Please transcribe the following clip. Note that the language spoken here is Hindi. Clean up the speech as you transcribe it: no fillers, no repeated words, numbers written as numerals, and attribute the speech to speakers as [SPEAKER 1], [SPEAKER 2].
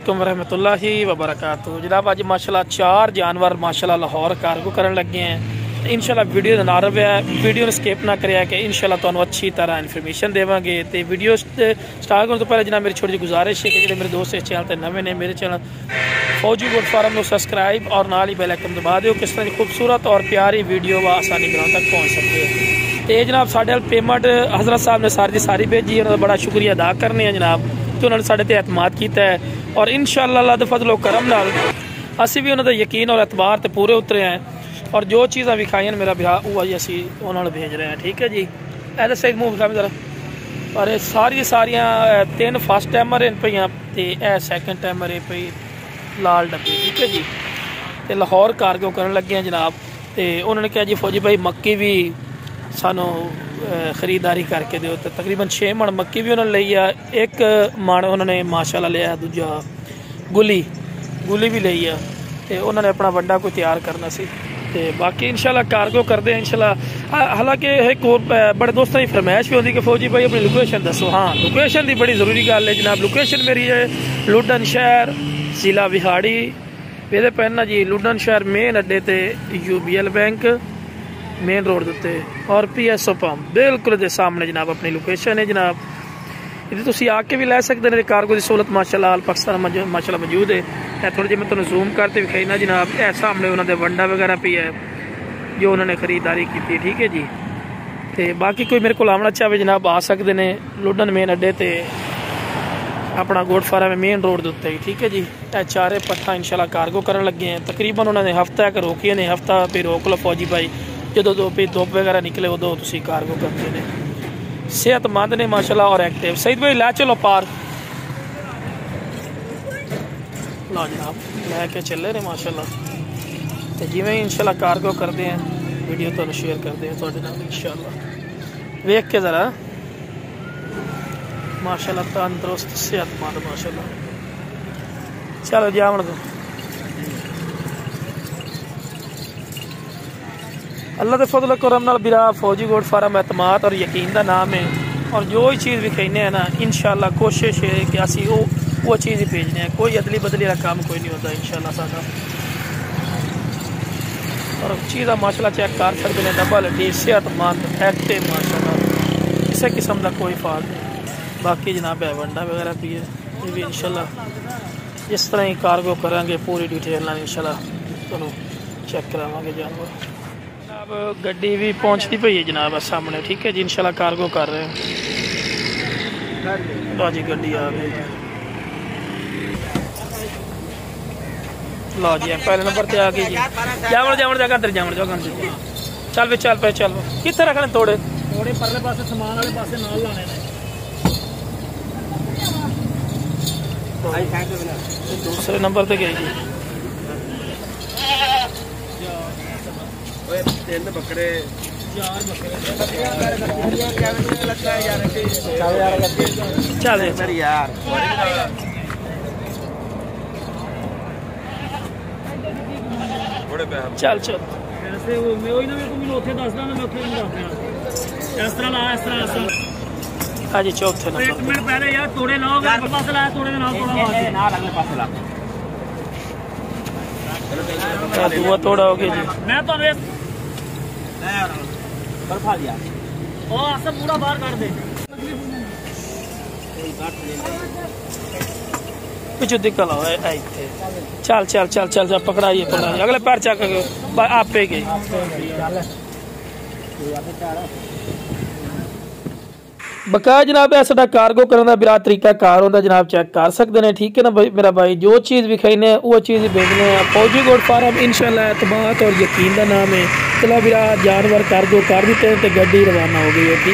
[SPEAKER 1] अलैकुम रहमतुल्लाहि वबरकातुहू। जनाब अज माशाल्लाह 4 जानवर माशाल्लाह लाहौर कार्गो करन लगे हैं। इंशाल्लाह वीडियो ना रहा वीडियो स्किप ना करिया कि इंशाल्लाह तुहानू अच्छी तरह इन्फॉर्मेशन देवांगे। तो वीडियो स्टार्ट करने तो पहले जनाब मेरी छोटी जी गुजारिश है कि जो मेरे दोस्त इस चैनल पर नवे ने मेरे चैनल फौजी गोट फार्म को सब्सक्राइब और नाल ही बेल आइकन दबा दो किस तरह की खूबसूरत और प्यारी वीडियो व आसानी ग्राउंड तक पहुँच सकते हैं। तो जनाब साढ़े पेमेंट हज़रत साहब ने सारी भेजी, उन्होंने बड़ा शुक्रिया अदा करने हैं जनाब कि उन्होंने साढ़े ते एतमाद किया है और इंशाअल्लाह अल्लाह दे फजल करम नाल असी भी उन्होंने यकीन और एतबार ते पूरे उतरे हैं और जो चीज़ा विखाई मेरा ब्याह वो ही असी उन्होंने भेज रहे हैं। ठीक है जी, ऐसे सही मुँह विखा जरा। और सारिया 3 फर्स्ट टाइमर इन पईयां ते सैकेंड टाइमर है पई लाल डब्बे। ठीक है जी, तो लाहौर कार्गो करन लगे हैं जनाब। तो उन्होंने कहा जी फौजी भाई मक्की भी सानू खरीदारी करके दो। तो तकरीबन 6 मण मक्की भी उन्होंने ली है, 1 मण उन्होंने माशाल्लाह लिया, दूजा गुली भी ली है। तो उन्होंने अपना वड्डा कोई तैयार करना सी। तो बाकी इंशाल्लाह कार्गो करते हैं इंशाल्लाह। हालांकि एक और बड़े दोस्तों की फरमाइश भी होती कि फौजी भाई अपनी लोकेशन दसो। हाँ, लोकेशन की बड़ी जरूरी गल है जनाब। लोकेशन मेरी है लुडन शहर जिला विहाड़ी, ये पैना जी लुडन शहर मेन अड्डे ते UBL बैंक मेन रोड उत्ते और PSO पंप बिल्कुल दे सामने जनाब अपनी लोकेशन है जनाब। इधर तुसी आके भी लै सकते हैं। कार्गो की सहूलत माशाल्लाह आल पाकिस्तान माशाल्लाह मौजूद है। थोड़ी जी मैं तुम्हें जूम करते विखाई ना जनाब, ए सामने उन्होंने वंडा वगैरह भी है जो उन्होंने खरीदारी की थी। ठीक है जी, तो बाकी कोई मेरे को आना चाहे जनाब आ सकते हैं लुडन मेन अड्डे ते अपना गोट फार्म मेन रोड के उत्ते। ठीक है जी, चारे पट्ठा इंशाल्लाह कार्गो करन लगे हैं। तकरीबन उन्होंने हफ्ता एक रोकी ने, हफ्ता पे रोक लो फौजी भाई, जो धुप वगैरह निकले उदो तुसी कार्गो करते हैं। सेहतमंद ने माशाल्लाह और एक्टिव। सईद भाई लै चलो पार ला जनाब, लैके चले ने माशाल्लाह। तो जिमें इंशाल्लाह कार्गो करते हैं वीडियो तो शेयर करते हैं थोड़े नाल इंशाल्लाह। वेख के ज़रा माशाल्लाह तंदुरुस्त सेहतमंद माशाल्लाह। चलो जावन दो, अल्लाह के फजल करम नाल बिरा फौजी गोट फार्म एतमाद और यकीन का नाम है। और जो ही चीज़ विखाने हैं ना इंशाल्लाह कोशिश है कि असी वो चीज़ ही भेजने हैं। कोई अदली बदली का काम कोई नहीं होता इंशाल्लाह सादा। और चीज़ा माशाल्लाह चेक कर सकते हैं, डबल डी सेहतमंद एक्टिव माशाल्लाह, किसी किस्म का कोई फॉल्ट नहीं। बाकी जनाब है वंडा वगैरह भी है, ये भी इंशाल्लाह इस तरह ही कार्गो करांगे पूरी डिटेल इंशाल्लाह तुहानू चेक करावांगे जानवर। अब गड्डी भी पहुंचती पई है जनाब सामने। ठीक है जी, इंशाल्लाह कार्गो कर रहे हैं। लो जी गड्डी आ गई। लो जी पहले नंबर पे आ गई जी। जावड़ जगह अंदर जावड़ चल पे चल पे चल कितने रखने तोड़े परले पासे सामान वाले पासे नाल लाने ने। दूसरे नंबर पे गई जी। बकरे 4 चल यार चल चल वैसे वो मैं वही ना मेरे को मैंने उठे दसदा मैं उठे इस तरह ला इस तरह हां जी चौथे नंबर। एक मिनट पहले यार तोड़े ना होगा पास ला तोड़े ना थोड़ा ना अगले पास ला दुआ तोड़ा हो गया जी। मैं तो वे बर्फा दिया ओ सब पूरा बाहर काट दे पीछे निकल आओ। चल चल चल चल चल पकड़ाइए अगले पैर चक आप पे गई। बकाया जनाब साडा कार्गो करने का बिरा तरीका कार होता जनाब, चेक कर सकते हैं। ठीक है ना भाई मेरा भाई, जो चीज़ विखाने वो चीज़ ही भेजने। फौजी गोट फार्म इंशाल्लाह एतमाद और यकीन का नाम है। चलो बिरा जानवर कार्गो कर देते हैं तो गड्डी रवाना हो गई है। ठीक।